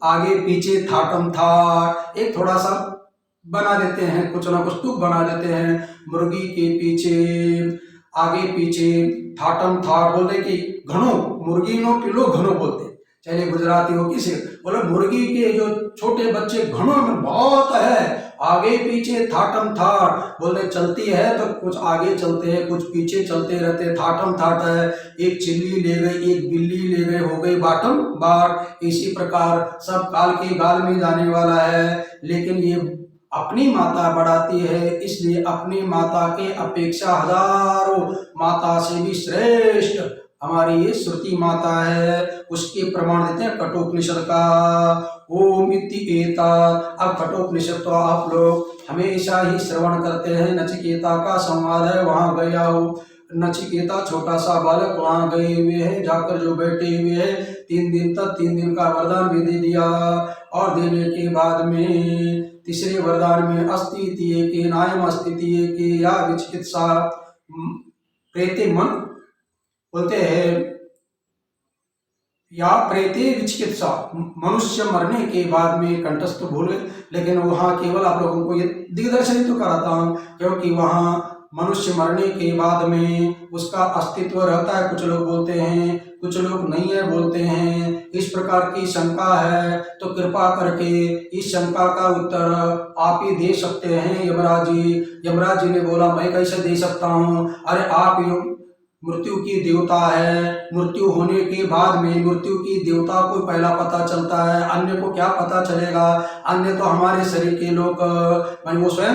आगे पीछे थाटम थाट। एक थोड़ा सा बना देते हैं, कुछ ना कुछ तुक बना देते हैं, मुर्गी के पीछे आगे पीछे थाटम थाट बोलते कि घनो, मुर्गी नो पिलो घनो बोलते, चाहे गुजराती हो किसी, बोले मुर्गी के जो छोटे बच्चे घनों में बहुत है, आगे पीछे थाटम थाट बोले, चलती है तो कुछ आगे चलते हैं, कुछ पीछे चलते रहते, थाटम थाट है। एक चिल्ली ले गई, एक बिल्ली ले गई, हो गई बाटम बाट। इसी प्रकार सब काल के गाल में जाने वाला है, लेकिन ये अपनी माता बढ़ाती है, इसलिए अपनी माता के अपेक्षा हजारों माता से भी श्रेष्ठ हमारी ये श्रुति माता है। उसके प्रमाण देते हैं कठोपनिषद का, ओम इति एता। अब कठोपनिषद तो आप लोग हमेशा ही श्रवण करते हैं, नचिकेता का संवाद है, वहां गया हो नचिकेता छोटा सा बालक, वहां गए हुए हैं, जाकर जो बैठे हुए हैं 3 दिन तक 3 दिन का वरदान भी दे दिया, और देने के बाद में तीसरे वरदान में अस्तित्व के नायम अस्तित्व के या विचिकित्सा प्रेते मन बोलते हैं, या प्रेते विचिकित्सा, मनुष्य मरने के बाद में कंठस्थ भूल, लेकिन वहाँ केवल आप लोगों को ये दिग्दर्शन तो कराता हूँ, क्योंकि वहाँ मनुष्य मरने के बाद में उसका अस्तित्व रहता है, कुछ लोग बोलते हैं, कुछ लोग नहीं है बोलते हैं, इस प्रकार की शंका है, तो कृपा करके इस शंका का उत्तर आप ही दे सकते हैं यमराज जी। यमराज जी ने बोला मैं कैसे दे सकता हूँ, अरे आप मृत्यु की देवता है। मृत्यु होने के बाद में मृत्यु की देवता को पहला पता चलता है, अन्य को क्या पता चलेगा। अन्य तो हमारे शरीर के लोग माने वो स्वयं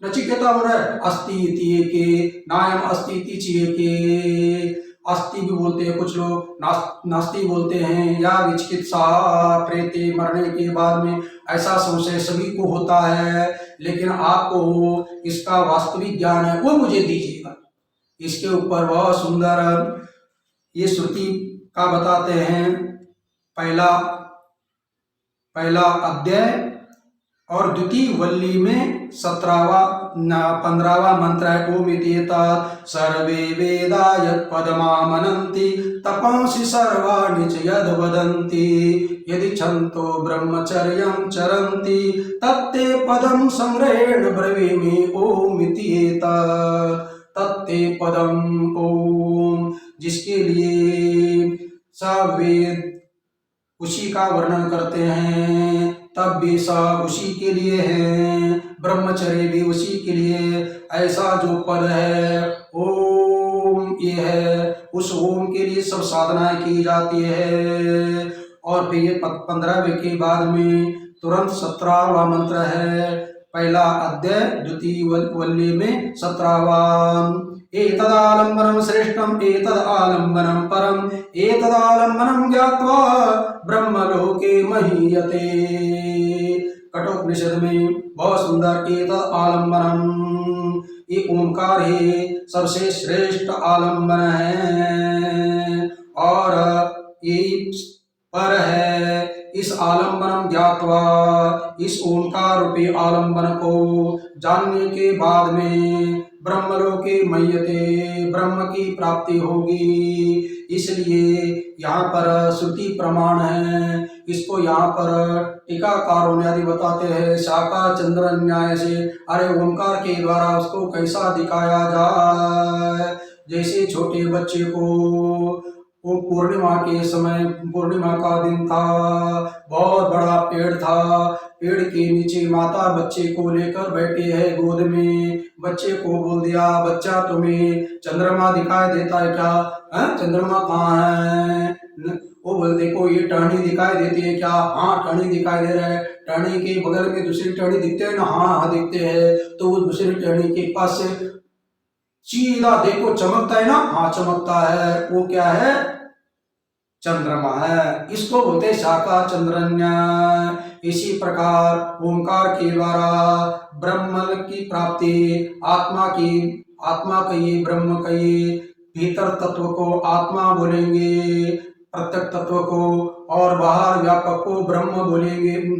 नचिकेता बोल रहा है अस्ति इति के नायम अस्ति इति चिये के। अस्ति भी बोलते हैं कुछ लोग, नास्ति बोलते हैं। या विचिकित्सा प्रेते, मरने के बाद में ऐसा संशय सभी को होता है, लेकिन आपको इसका वास्तविक ज्ञान है वो मुझे दीजिएगा। इसके ऊपर बहुत सुंदर ये श्रुति का बताते हैं। पहला अध्याय और द्वितीय वल्ली में 15वां मंत्र है। ओम इत्येतत् सर्वे वेदा यत्पदमामनन्ति तपंसि सर्वाणि च यद्वदन्ति यदि छन्तो ब्रह्मचर्यं चरन्ति तत्ते पदं संग्रहेण ब्रवीमि। ओम इत्येतत् तत्ते पदम ओम, जिसके लिए सब वेद उसी का वर्णन करते हैं, तब भी सब उसी के लिए है, ब्रह्मचर्य भी उसी के लिए। ऐसा जो पद है ओम ये है, उस ओम के लिए सब साधनाएं की जाती है। और फिर ये 15वें के बाद में तुरंत 17वां मंत्र है। पहला अध्याय द्वितीय वल्ली में 17वां। एतदालम्बनं श्रेष्ठम् एतदालम्बनं परम् एतदालम्बनं ज्ञात्वा ब्रह्मलोके महीयते। कठोपनिषद में बहुत सुंदर एतदालम्बनं, ये ओंकार ही सबसे श्रेष्ठ आलम्बन है और ये पर है। इस आलम्बनम ज्ञात्वा, इस ओंकार रूपी आलम्बन को जानने के बाद में ब्रह्मलोके मय्यते, ब्रह्म की प्राप्ति होगी। इसलिए यहाँ पर श्रुति प्रमाण है। इसको यहाँ पर टीकाकारों ने आदि बताते हैं शाखा चंद्र न्याय से। अरे ओंकार के द्वारा उसको कैसा दिखाया जाए। जैसे छोटे बच्चे को वो पूर्णिमा के समय, पूर्णिमा का दिन था, बहुत बड़ा पेड़ था, पेड़ के नीचे माता बच्चे को लेकर बैठे है गोद में। बच्चे को बोल दिया बच्चा तुम्हें चंद्रमा दिखाई देता है क्या? चंद्रमा कहाँ है? वो बोल देखो ये टहनी दिखाई देती है क्या? हाँ टहनी दिखाई दे रहा है। टहनी के बगल में दूसरी टहनी दिखते है ना? हाँ दिखते हैं। तो वो दूसरी टहनी के पास से सीधा देखो चमकता है ना? हाँ चमकता है। वो क्या है? चंद्रमा है। इसको बोलते शाखा चंद्रन्य। इसी प्रकार ओंकार के द्वारा ब्रह्म की प्राप्ति, आत्मा कहिए, ब्रह्म कहिए, भीतर तत्व को आत्मा बोलेंगे, प्रत्यक्ष तत्व को, और बाहर व्यापक को ब्रह्म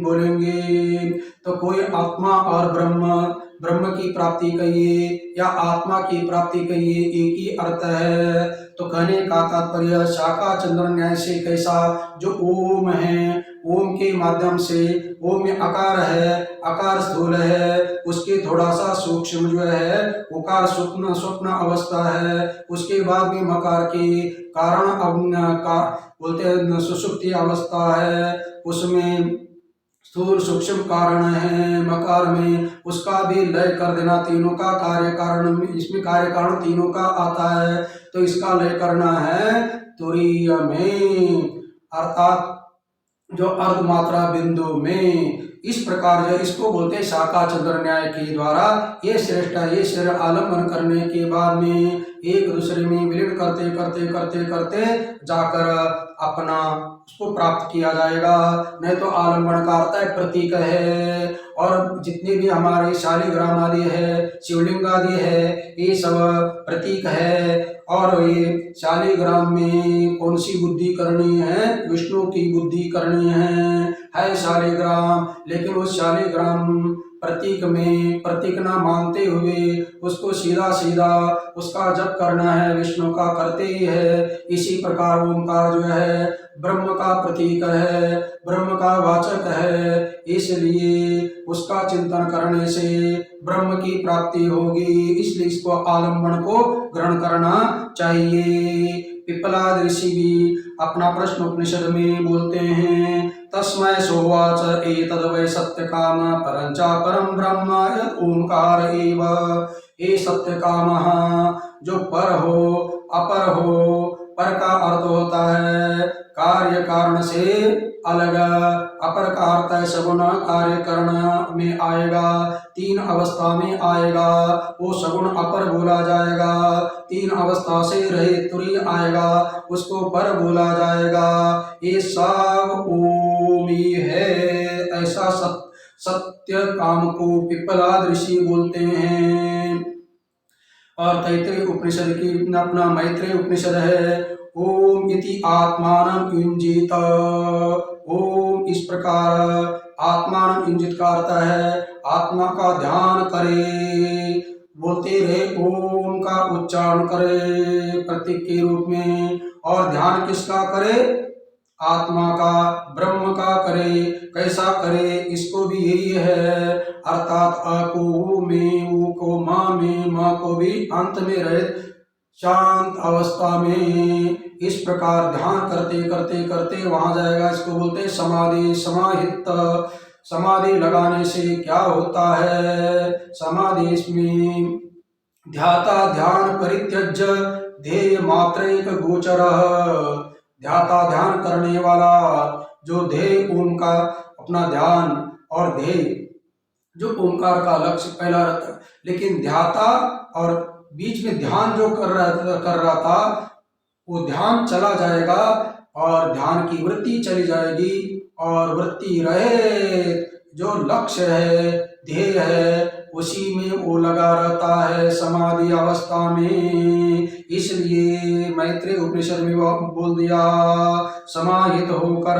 बोलेंगे। तो कोई आत्मा और ब्रह्म की प्राप्ति कहिए या आत्मा की प्राप्ति कहिए, एक ही अर्थ है। तो कहने का तात्पर्य शाखा चंद्र न्याय से कैसा, जो ओम है, ओम के माध्यम से, ओम में आकार है, आकार स्थूल है, उसके थोड़ा सा सूक्ष्म जो है उकार स्वप्न अवस्था है, उसके बाद में मकार के कारण बोलते हैं सुषुप्ति अवस्था है, उसमें स्थूल सूक्ष्म कारण है मकार में, उसका भी लय कर देना। तीनों का कार्य कारण, इसमें कार्य कारण तीनों का आता है, तो इसका लय करना है तुरीय में, अर्थात जो अर्ध मात्रा बिंदु में। इस प्रकार जो इसको बोलते हैं शाखा चंद्र न्याय के द्वारा ये श्रेष्ठ है। ये शरीर आलम्बन करने के बाद में एक दूसरे में विलीन करते करते करते करते जाकर अपना उसको प्राप्त किया जाएगा। नहीं तो आलम्बन का अर्थ है प्रतीक है। और जितने भी हमारे शालिग्राम आदि है, शिवलिंग आदि है, ये सब प्रतीक है। और ये शालिग्राम में कौन सी बुद्धि करनी है? विष्णु की बुद्धि करनी है शालिग्राम। लेकिन उस शालिग्राम प्रतीक में प्रतीक ना मानते हुए उसको सीधा सीधा उसका जप करना है, विष्णु का करते ही है। इसी प्रकार ओंकार जो है ब्रह्म का प्रतीक है, ब्रह्म का वाचक है, इसलिए उसका चिंतन करने से ब्रह्म की प्राप्ति होगी। इसलिए इसको आलम्बन को ग्रहण करना चाहिए। पिप्पलाद ऋषि भी अपना प्रश्न उपनिषद में बोलते हैं, तस्मै सोवाच एतद् वै सत्यकाम परंचा परम ब्रह्म यत् ओंकार एव। हे सत्यकामः, जो पर हो अपर हो। पर का अर्थ होता है कार्य कारण से अलग। अपर का अर्थ है सगुण, कार्य करण में आएगा, तीन अवस्था में आएगा, वो सगुण अपर बोला जाएगा। तीन अवस्था से रहित तुरीय आएगा, उसको पर बोला जाएगा। ये सब ओम ही है, ऐसा सत्य काम को पिप्पलाद ऋषि बोलते हैं। और तैत्तिरीय उपनिषद की अपना मैत्रेय उपनिषद है, ओम इति आत्मानं युञ्जीत। ओम इस प्रकार आत्मानं युञ्जीत का अर्थ है आत्मा का ध्यान करे, बोलते रहे, ओम का उच्चारण करे प्रतीक के रूप में। और ध्यान किसका करे? आत्मा का, ब्रह्म का करे। कैसा करे? इसको भी यही है, अर्थात अ को ऊ में, ऊ को मा में, मा को भी अंत में रहे शांत अवस्था में। इस प्रकार ध्यान करते करते करते वहां जाएगा। इसको बोलते समाधि। समाहित, समाधि लगाने से क्या होता है? समाधि इसमें ध्याता ध्येय परित्यज्य ध्येय मात्रैक गोचर। ध्याता ध्यान करने वाला, जो ध्येय ओम का अपना ध्यान, और ध्येय जो ओंकार का लक्ष्य पहला रहता है, लेकिन ध्याता और बीच में ध्यान जो कर रहा था वो ध्यान चला जाएगा और ध्यान की वृत्ति चली जाएगी, और वृत्ति रहे जो लक्ष्य है, ध्येय है, उसी में वो लगा रहता है समाधि अवस्था में। इसलिए मैत्रेय उपनिषद में बोल दिया, समाहित होकर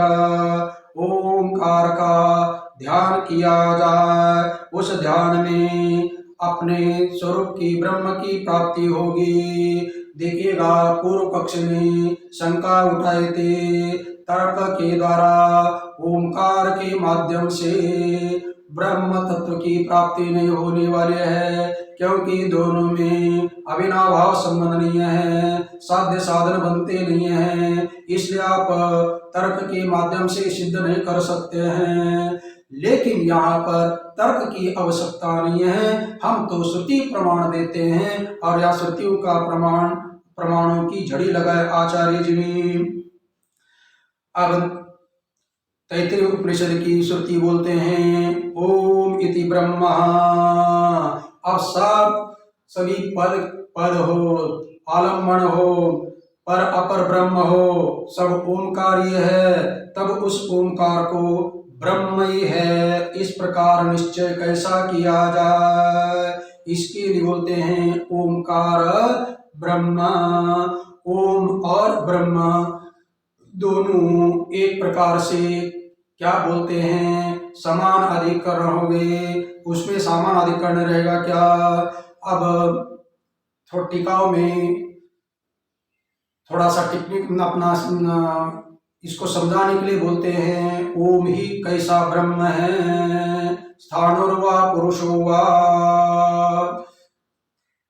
ओंकार का ध्यान किया जाए, उस ध्यान में अपने स्वरूप की, ब्रह्म की प्राप्ति होगी। देखिएगा पूर्व पक्ष में शंका उठाए थे, तर्क के द्वारा ओंकार के माध्यम से ब्रह्म तत्व की प्राप्ति नहीं होने वाली है, क्योंकि दोनों में अविनाभाव संबंध नहीं है, साध्य साधन बनते नहीं हैं। इसलिए आप तर्क के माध्यम से सिद्ध नहीं कर सकते हैं। लेकिन यहाँ पर तर्क की आवश्यकता नहीं है, हम तो श्रुति प्रमाण देते हैं, और यह श्रुतियों का प्रमाणों की झड़ी लगाए आचार्य जी ने। अब तैत्तिरीय उपनिषद की श्रुति बोलते हैं, ओम इति ब्रह्मा। अब सभी पद हो, आलम्बन हो, पर अपर ब्रह्म हो, सब ओमकार्य है, तब उस ओमकार को ब्रह्म ही है, इस प्रकार निश्चय कैसा किया जाए? इसके लिए बोलते हैं ओमकार ब्रह्म। ओम और ब्रह्म दोनों एक प्रकार से क्या बोलते हैं, समान अधिकरण हो गए, उसमें समान अधिकरण रहेगा क्या? अब टीकाओं में थोड़ा सा टिप्पणी अपना इसको समझाने के लिए बोलते हैं, ओम ही कैसा ब्रह्म है, स्थाणुर्वा पुरुषो वा।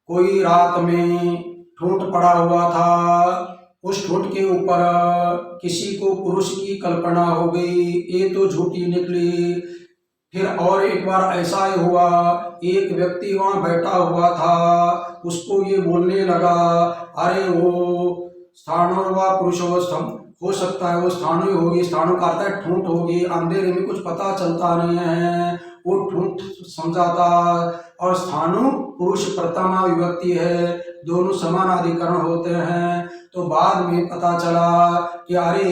कोई रात में ठूंठ पड़ा हुआ था, उस ठूंठ के ऊपर किसी को पुरुष की कल्पना हो गई, ये तो झूठी निकली। फिर और एक बार ऐसा ही हुआ, एक व्यक्ति वहां बैठा हुआ था, उसको ये बोलने लगा, अरे वो स्थाणुर्वा पुरुषो, हो सकता है वो स्थाणु होगी, स्थाणु का अर्थ है ठूंठ होगी, अंधेरे में कुछ पता चलता नहीं है, वो ठूंठ समझाता, और स्थाणु पुरुष प्रथमा विभक्ति है, दोनों समान अधिकरण होते हैं। तो बाद में पता चला कि अरे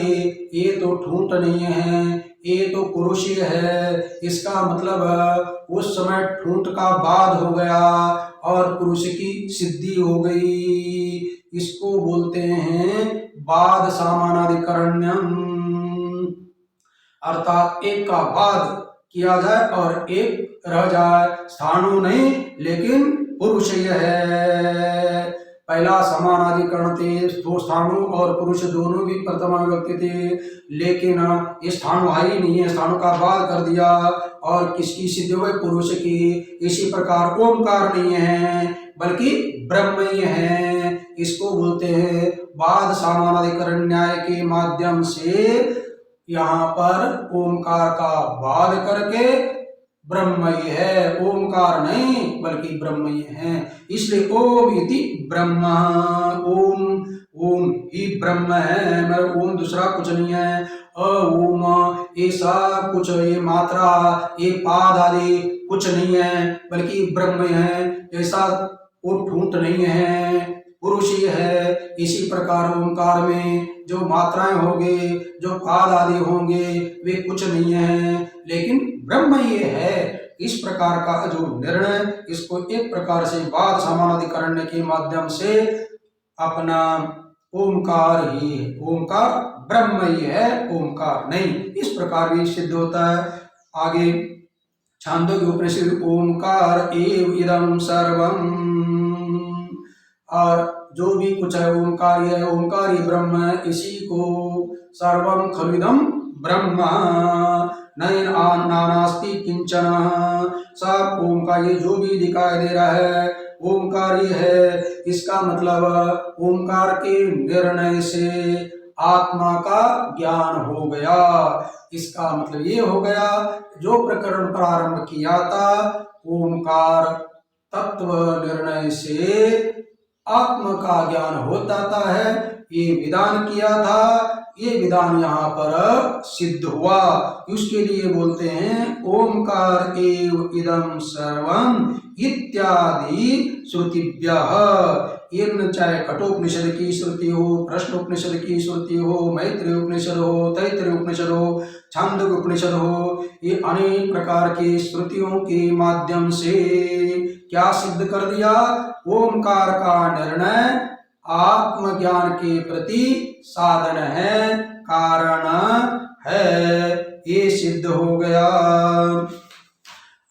ये तो ठूंठ नहीं है, ये तो पुरुष ही है। इसका मतलब उस समय ठूंठ का बाद हो गया और पुरुष की सिद्धि हो गई। इसको बोलते हैं बाद सामानाधिकरण्यम, अर्थात एक का बाद किया जाए और एक रह जाए, स्थाणु नहीं लेकिन पुरुष ही है। पहला समानाधिकरण थे, तो स्थाणु और पुरुष दोनों भी प्रथमा विभक्ति थे, लेकिन ये स्थाणु है ही नहीं है, स्थाणु का बाद कर दिया और किसकी सिद्धि हुई? पुरुष की। इसी प्रकार ओमकार नहीं है बल्कि ब्रह्म ही है, इसको बोलते हैं बाद सामानाधिकरण न्याय के माध्यम से यहाँ पर ओमकार का बाद करके ब्रह्म ही है, ओमकार नहीं बल्कि ब्रह्म ही है। इसलिए ओम इति ब्रह्म, ओम ओम ही ब्रह्म है, मैं ओम दूसरा कुछ नहीं है। ओम ऐसा कुछ, ये मात्रा ये पाद आदि कुछ नहीं है बल्कि ब्रह्म है। ऐसा वो ठूंठ नहीं है, पुरुष ही है। इसी प्रकार ओंकार में जो मात्राएं होंगे, जो पाद आदि होंगे, वे कुछ नहीं है लेकिन ब्रह्म ही है। इस प्रकार का जो निर्णय, इसको एक प्रकार से वाद समानाधिकरण के माध्यम से अपना ओंकार ही है, ओंकार ब्रह्म ही है, ओंकार नहीं, इस प्रकार भी सिद्ध होता है। आगे छांदोग्य उपनिषद ओंकार एव इदं सर्वम, और जो भी कुछ है ओंकार ही है, ओंकार ही ब्रह्म है, इसी को सर्वम खलुदम ब्रह्म नानास्ति किंचन, सब ओंकार, ये जो भी दिखाई दे रहा है ओंकार ही है। इसका मतलब ओंकार के निर्णय से आत्मा का ज्ञान हो गया। इसका मतलब ये हो गया, जो प्रकरण प्रारंभ किया था ओंकार तत्व निर्णय से आत्मा का ज्ञान हो जाता है, ये विधान किया था, ये विधान यहाँ पर सिद्ध हुआ। उसके लिए बोलते हैं ओंकार एव इदं सर्वम इत्यादि श्रुतिभ्यः। इन चाहे कठोपनिषद की श्रुति हो, प्रश्नोपनिषद की श्रुति हो, मैत्रेय उपनिषद हो, तैत्तिरीय उपनिषद हो, छांदोग्य उपनिषद हो, ये अनेक प्रकार की श्रुतियों के माध्यम से क्या सिद्ध कर दिया? ओंकार का निर्णय आत्मज्ञान के प्रति साधन है, कारण है, ये सिद्ध हो गया।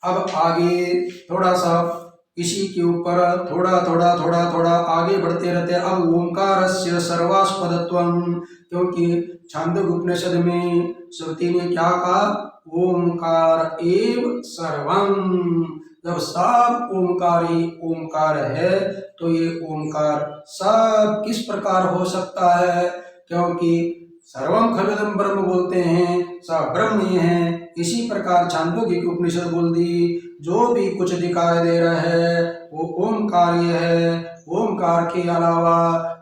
अब आगे थोड़ा सा इसी के ऊपर थोड़ा आगे बढ़ते रहते। अब ओंकारस्य सर्वास्पदत्वम, क्योंकि छांदोग्य उपनिषद में श्रुति ने क्या कहा? ओंकार एव सर्वम। जब सब ओंकार ही ओंकार है तो ये ओंकार सब किस प्रकार हो सकता है? क्योंकि सर्वम खलुदम ब्रह्म बोलते हैं, सब ब्रह्म ही है। इसी प्रकार छांदोग्य की उपनिषद बोल दी, जो भी कुछ दिखाई दे रहा है वो ओंकार ही है, ओंकार के अलावा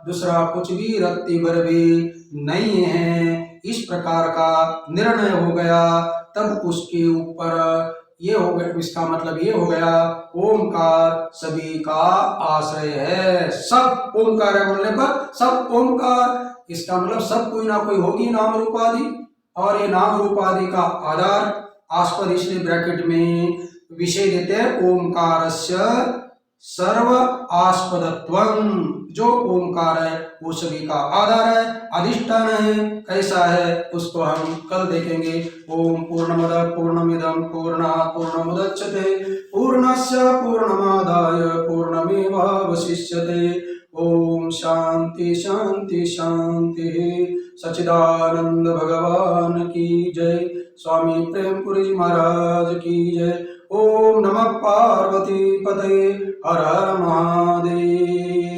दूसरा कुछ भी रत्ती भर भी नहीं है। इस प्रकार का निर्णय हो गया, तब उसके ऊपर ये हो गया, इसका मतलब ये हो गया ओंकार सभी का आश्रय है। सब ओंकार है बोलने पर सब ओंकार, इसका मतलब सब कोई ना कोई होगी नाम रूपादि, और ये नाम रूपादि का आधार आस्पद इसलिए ब्रैकेट में विषय देते हैं ओंकारस्य सर्व आस्पदत्वम। जो ओंकार है वो सभी का आधार है, अधिष्ठान है। कैसा है उसको हम कल देखेंगे। ओम पूर्णमद पूर्णमिदं पूर्णात् पूर्णमुदच्यते पूर्णस्य पूर्णमादाय पूर्णमेवावशिष्यते। ओम शांति शांति शांति। सच्चिदानंद भगवान की जय। स्वामी प्रेमपुरी महाराज की जय। ओम नमः पार्वती पते हर हर महादेव।